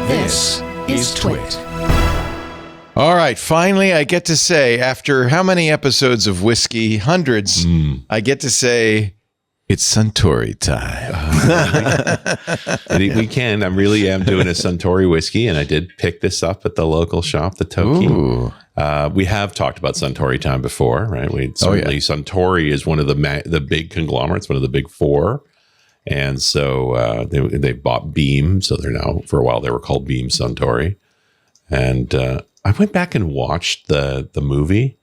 This is TWiT. All right, finally, I get to say, after how many episodes of Whisky? Hundreds. I get to say, it's Suntory time. We can. I really am doing a Suntory whiskey, and I did pick this up at the local shop, the Toki. We have talked about Suntory time before, right? Suntory is one of the big conglomerates, one of the big four. And so they bought Beam. So they're now, for a while, they were called Beam Suntory. And I went back and watched the movie.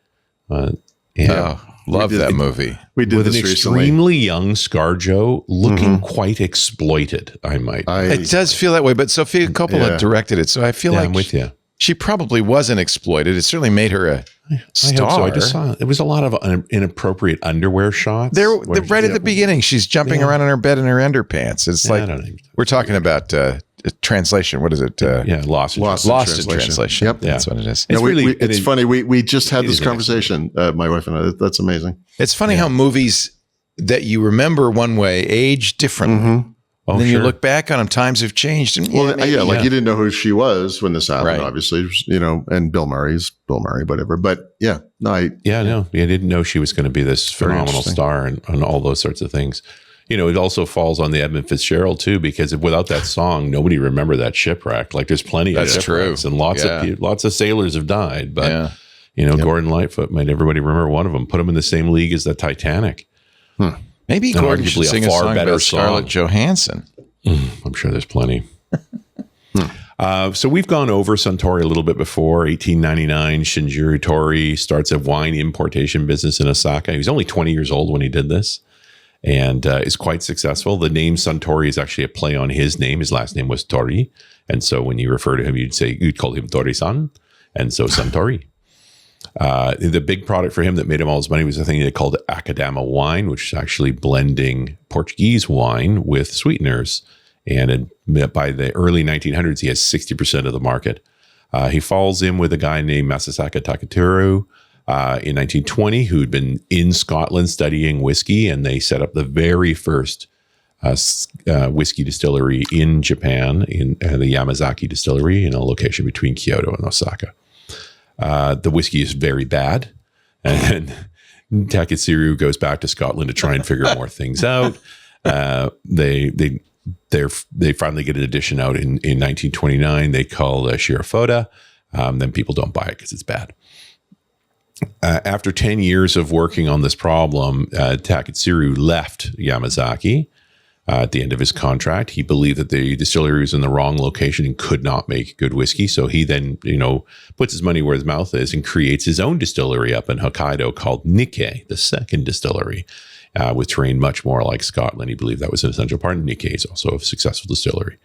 Love that movie. We did with this an recently. extremely young ScarJo looking quite exploited, I might. It does feel that way, but Sofia Coppola directed it, so I feel like I'm with you. She probably wasn't exploited. It certainly made her a star. I hope so. I just saw it was a lot of inappropriate underwear shots. Right at the beginning, she's jumping around in her bed in her underpants. It's like we're talking about translation. What is it? Lost in translation. Yep, that's what it is. It's funny. We just had this conversation, my wife and I. That's amazing. It's funny how movies that you remember one way age differently. And then you look back on them, times have changed. And you didn't know who she was when this happened, obviously, and Bill Murray's Bill Murray, whatever. But I didn't know she was going to be this phenomenal star and all those sorts of things. It also falls on the Edmund Fitzgerald too, because without that song, nobody remember that shipwreck. Like there's plenty of shipwrecks and lots of sailors have died, but Gordon Lightfoot made everybody remember one of them. Put him in the same league as the Titanic. Maybe Gordon should sing a far better Scarlett Johansson. I'm sure there's plenty. So we've gone over Suntory a little bit before. 1899, Shinjiro Torii starts a wine importation business in Osaka. He was only 20 years old when he did this and is quite successful. The name Suntory is actually a play on his name. His last name was Torii. And so when you refer to him, you'd call him Torii-san. And so Suntorii. The big product for him that made him all his money was a thing they called Akadama wine, which is actually blending Portuguese wine with sweeteners. And by the early 1900s, he has 60% of the market. He falls in with a guy named Masasaka Takaturo in 1920, who'd been in Scotland studying whiskey, and they set up the very first whiskey distillery in Japan, in the Yamazaki distillery, in a location between Kyoto and Osaka. The whiskey is very bad, and Taketsuru goes back to Scotland to try and figure more things out. They finally get an edition out in 1929. They call Shirafoda. Then people don't buy it because it's bad. After 10 years of working on this problem, Taketsuru left Yamazaki. At the end of his contract, he believed that the distillery was in the wrong location and could not make good whiskey. So he then, puts his money where his mouth is and creates his own distillery up in Hokkaido called Nikkei, the second distillery, with terrain much more like Scotland. He believed that was an essential part. And Nikkei is also a successful distillery.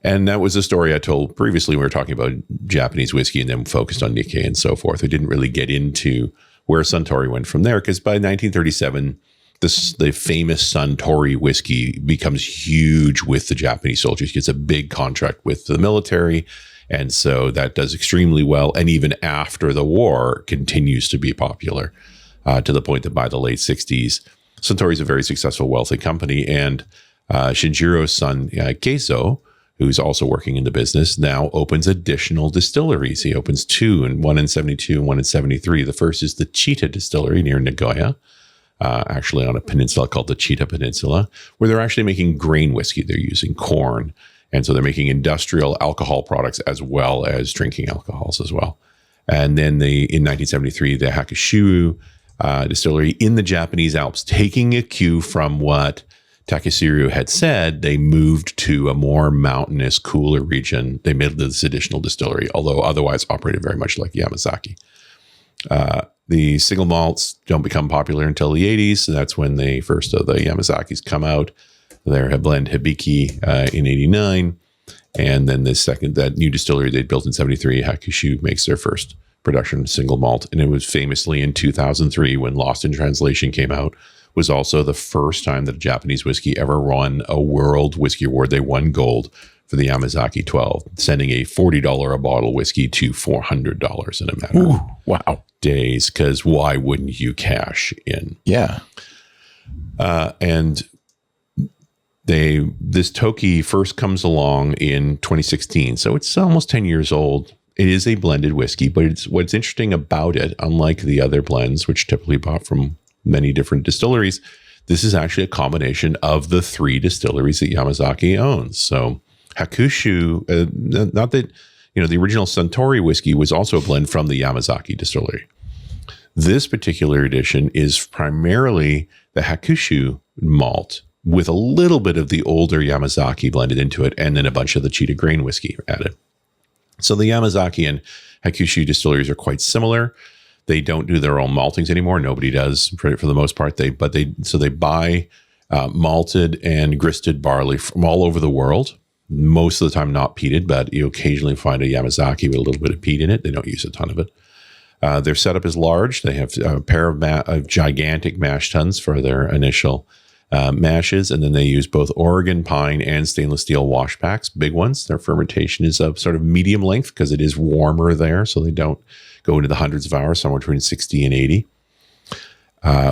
And that was the story I told previously. We were talking about Japanese whiskey and then focused on Nikkei and so forth. We didn't really get into where Suntory went from there, because by 1937, the famous Suntory whiskey becomes huge with the Japanese soldiers. He gets a big contract with the military. And so that does extremely well. And even after the war, continues to be popular to the point that by the late 60s, Suntory is a very successful, wealthy company. And Shinjiro's son, Keizo, who's also working in the business, now opens additional distilleries. He opens two, and one in 72 and one in 73. The first is the Chita Distillery near Nagoya. Actually on a peninsula called the Chita Peninsula, where they're actually making grain whiskey. They're using corn. And so they're making industrial alcohol products as well as drinking alcohols as well. And then in 1973, the Hakushu distillery in the Japanese Alps, taking a cue from what Taketsuru had said, they moved to a more mountainous, cooler region. They made this additional distillery, although otherwise operated very much like Yamazaki. The single malts don't become popular until the 80s. So that's when the first of the Yamazakis come out. Their blend Hibiki in 89. And then that new distillery they built in 73, Hakushu, makes their first production single malt. And it was famously in 2003 when Lost in Translation came out, was also the first time that a Japanese whiskey ever won a World Whiskey Award. They won gold for the Yamazaki 12, sending a $40 a bottle whiskey to $400 in a matter of days, because why wouldn't you cash in? Yeah. And This Toki first comes along in 2016, so it's almost 10 years old. It is a blended whiskey, but what's interesting about it, unlike the other blends, which typically bought from many different distilleries, this is actually a combination of the 3 distilleries that Yamazaki owns. So Hakushu, not that, the original Suntory whiskey was also a blend from the Yamazaki distillery. This particular edition is primarily the Hakushu malt with a little bit of the older Yamazaki blended into it, and then a bunch of the Chita grain whiskey added. So the Yamazaki and Hakushu distilleries are quite similar. They don't do their own maltings anymore. Nobody does for the most part. They buy malted and gristed barley from all over the world. Most of the time not peated, but you occasionally find a Yamazaki with a little bit of peat in it. They don't use a ton of it. Their setup is large. They have a pair of gigantic mash tuns for their initial mashes, and then they use both Oregon pine and stainless steel wash packs, big ones. Their fermentation is of sort of medium length because it is warmer there, so they don't go into the hundreds of hours, somewhere between 60 and 80.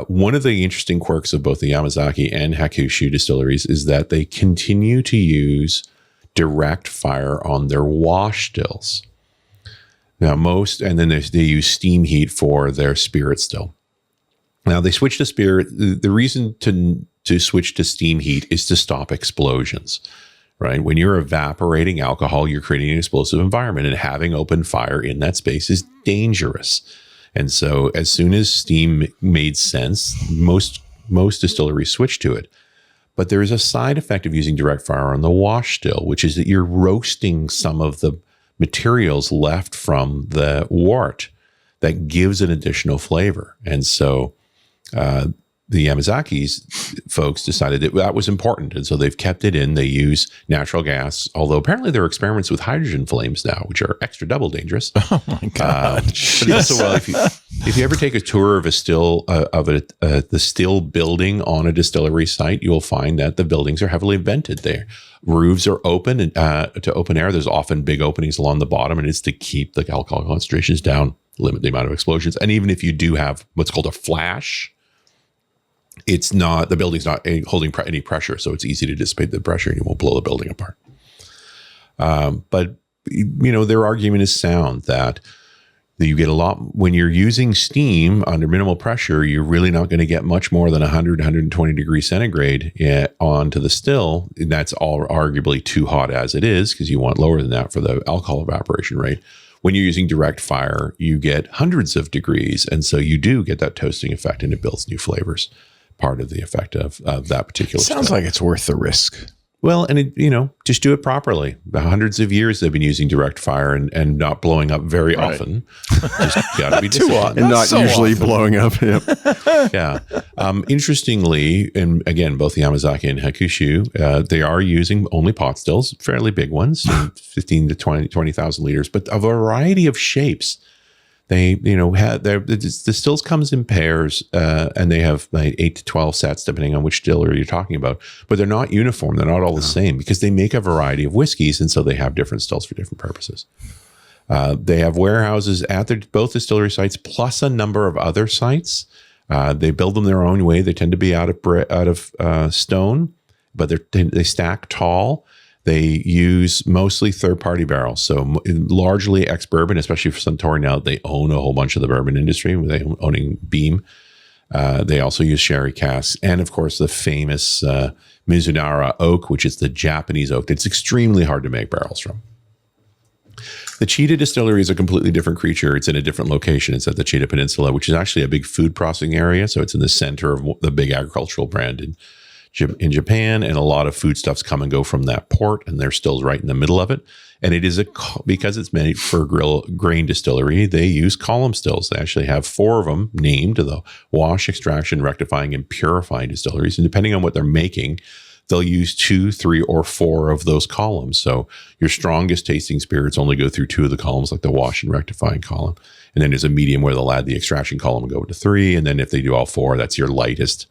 One of the interesting quirks of both the Yamazaki and Hakushu distilleries is that they continue to use direct fire on their wash stills. Now and then they use steam heat for their spirit still. Now they switch to spirit. The reason to switch to steam heat is to stop explosions, right? When you're evaporating alcohol, you're creating an explosive environment, and having open fire in that space is dangerous. And so as soon as steam made sense, most distilleries switched to it. But there is a side effect of using direct fire on the wash still, which is that you're roasting some of the materials left from the wort that gives an additional flavor. And so the Yamazaki's folks decided that was important. And so they've kept it in. They use natural gas, although apparently there are experiments with hydrogen flames now, which are extra double dangerous. Oh my God. But also, if you ever take a tour of the still building on a distillery site, you'll find that the buildings are heavily vented there. Roofs are open to open air. There's often big openings along the bottom, and it's to keep the alcohol concentrations down, limit the amount of explosions. And even if you do have what's called a flash, the building's not holding any pressure, so it's easy to dissipate the pressure and you won't blow the building apart. But their argument is sound that you get a lot when you're using steam under minimal pressure. You're really not going to get much more than 100, 120 degrees centigrade onto the still. And that's all arguably too hot as it is, because you want lower than that for the alcohol evaporation rate. When you're using direct fire, you get hundreds of degrees, and so you do get that toasting effect, and it builds new flavors. Part of the effect of that particular Sounds like it's worth the risk. Well, and just do it properly. Hundreds of years they've been using direct fire and not blowing up very often. Just got to be too often, and not so usually often. Blowing up. Yep. Yeah. Interestingly, and again, both Yamazaki and Hakushu, they are using only pot stills, fairly big ones, 15 to 20,000 liters, but a variety of shapes. They, the stills comes in pairs, and they have like 8 to 12 sets, depending on which distillery you're talking about. But they're not uniform; they're not all the same, because they make a variety of whiskeys, and so they have different stills for different purposes. They have warehouses at both distillery sites, plus a number of other sites. They build them their own way. They tend to be out of stone, but they stack tall. They use mostly third-party barrels, so largely ex-bourbon, especially for Suntory now. They own a whole bunch of the bourbon industry, owning Beam. They also use sherry casks, and of course the famous Mizunara oak, which is the Japanese oak. It's extremely hard to make barrels from. The Chita distillery is a completely different creature. It's in a different location. It's at the Chita Peninsula, which is actually a big food processing area, so it's in the center of the big agricultural brand in Japan, and a lot of foodstuffs come and go from that port, and they're still right in the middle of it. And it is because it's made for grain distillery, they use column stills. They actually have 4 of them named the wash, extraction, rectifying, and purifying distilleries. And depending on what they're making, they'll use 2, 3, or 4 of those columns. So your strongest tasting spirits only go through 2 of the columns, like the wash and rectifying column. And then there's a medium where they'll add the extraction column and go to 3. And then if they do all 4, that's your lightest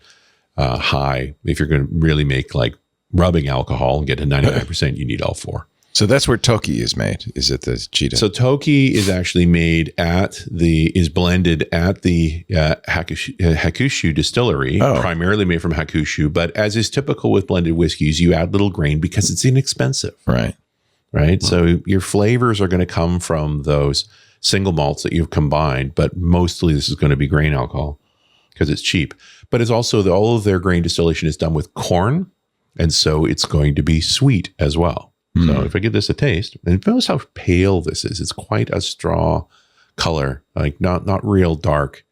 high. If you're going to really make like rubbing alcohol and get to 99%, you need all 4. So that's where Toki is made. Is it the Chita? So Toki is actually made is blended at the Hakushu distillery, primarily made from Hakushu. But as is typical with blended whiskeys, you add little grain because it's inexpensive. Right. So your flavors are going to come from those single malts that you've combined, but mostly this is going to be grain alcohol because it's cheap. But it's also all of their grain distillation is done with corn, and so it's going to be sweet as well. So if I give this a taste, and notice how pale this is. It's quite a straw color, like not real dark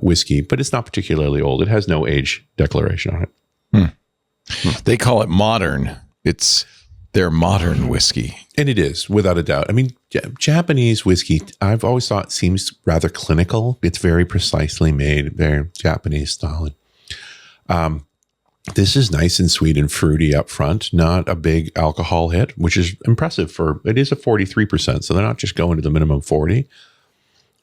whiskey, but it's not particularly old. It has no age declaration on it. They call it modern. It's their modern whiskey. And it is, without a doubt. I mean, Japanese whiskey, I've always thought seems rather clinical. It's very precisely made, very Japanese style. This is nice and sweet and fruity up front, not a big alcohol hit, which is impressive it is a 43%. So they're not just going to the minimum 40,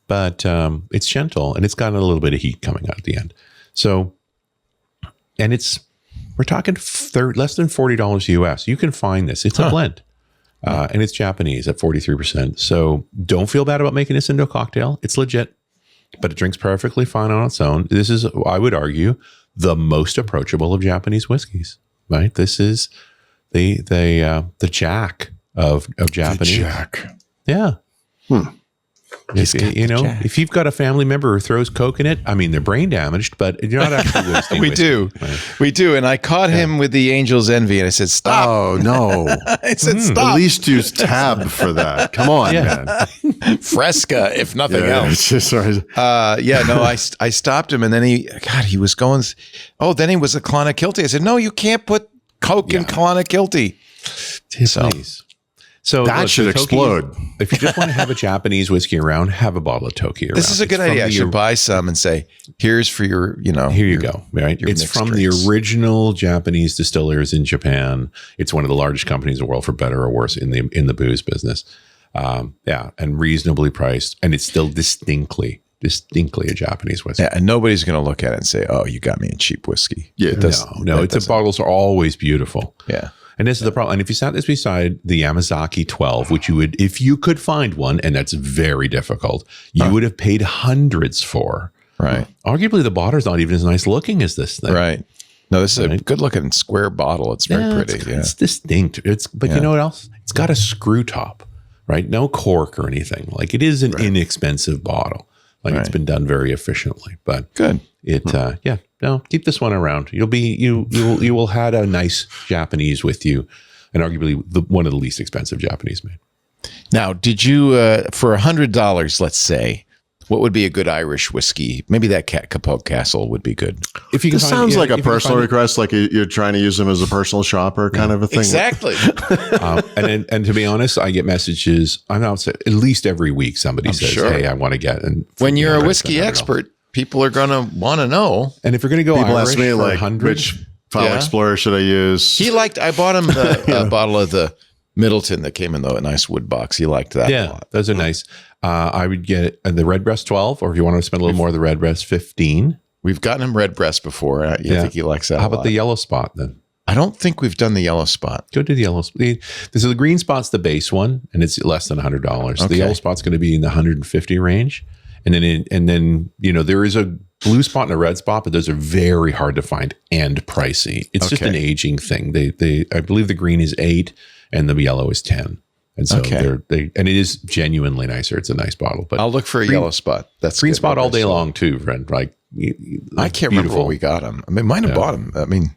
but it's gentle and it's got a little bit of heat coming out at the end. So, and we're talking less than $40 US. You can find this. It's a blend and it's Japanese at 43%. So don't feel bad about making this into a cocktail. It's legit, but it drinks perfectly fine on its own. This is, I would argue, the most approachable of Japanese whiskeys, right? This is the Jack of Japanese. The Jack. Yeah. If you've got a family member who throws Coke in it, I mean, they're brain damaged, but you're not actually wasting whiskey. We do. And I caught him with the Angel's Envy and I said, stop. Oh, no. I said, stop. At least use Tab for that. Come on, man. Fresca, if nothing else. I stopped him and then he was going, then he was a Clonakilty. I said, no, you can't put Coke in Clonakilty. So that should explode. If you just want to have a Japanese whiskey around, have a bottle of Toki around. This is a good idea. I should buy some and say, here's for your, here you go. Right. It's from the original Japanese distillers in Japan. It's one of the largest companies in the world, for better or worse, in the booze business. And reasonably priced. And it's still distinctly a Japanese whiskey. Yeah, and nobody's going to look at it and say, oh, you got me in cheap whiskey. Yeah. The bottles are always beautiful. Yeah. And this is the problem. And if you sat this beside the Yamazaki 12, which you would, if you could find one, and that's very difficult, you would have paid hundreds for. Right. Arguably, the bottle's not even as nice looking as this thing. Right. No, this is a good looking square bottle. It's very pretty. It's distinct. But you know what else? It's got a screw top, right? No cork or anything. Like, it is an inexpensive bottle. Like, it's been done very efficiently. But good. Keep this one around. You will have a nice Japanese with you, and arguably one of the least expensive Japanese made. Now, did you for $100, let's say, what would be a good Irish whiskey? Maybe that Capote Castle would be good. If you can sounds like a personal request, like you're trying to use them as a personal shopper kind of a thing. Exactly. And to be honest, I get messages. I'm out at least every week. Somebody says, "Hey, I want to get." And when you're a whiskey expert, people are going to want to know. And if you're going to go people Irish ask me, for like, 100, which File Explorer should I use? I bought him the bottle of the Middleton that came in a nice wood box. He liked that a lot. Those are nice. I would get the Redbreast 12, or if you want to spend a little more, the Redbreast 15. We've gotten him Redbreast before. I think he likes that How about the Yellow Spot then? I don't think we've done the Yellow Spot. Go to the Yellow Spot. This is the Green Spot's the base one, and it's less than $100. Okay. The Yellow Spot's going to be in the 150 range. And then there is a blue spot and a red spot, but those are very hard to find and pricey. It's just an aging thing. I believe the green is 8 and the yellow is 10. And so and it is genuinely nicer. It's a nice bottle, but I'll look for a Yellow Spot. That's Green Spot all day long too, friend. Like, I can't remember where we got them. I mean, might have bought them. I mean,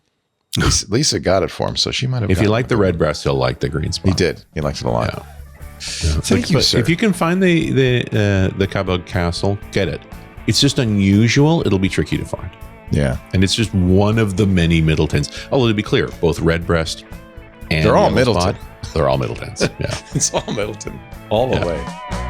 Lisa got it for him, so she might have. If you like the Redbreast, he'll like the Green Spot. He did. He liked it a lot. Yeah. Thank you, sir. If you can find the Campbell Castle, get it. It's just unusual. It'll be tricky to find. Yeah. And it's just one of the many Middletons. Although, to be clear, both Redbreast and they're all Middleton. They're all Middletons. Yeah. It's all Middleton all the way.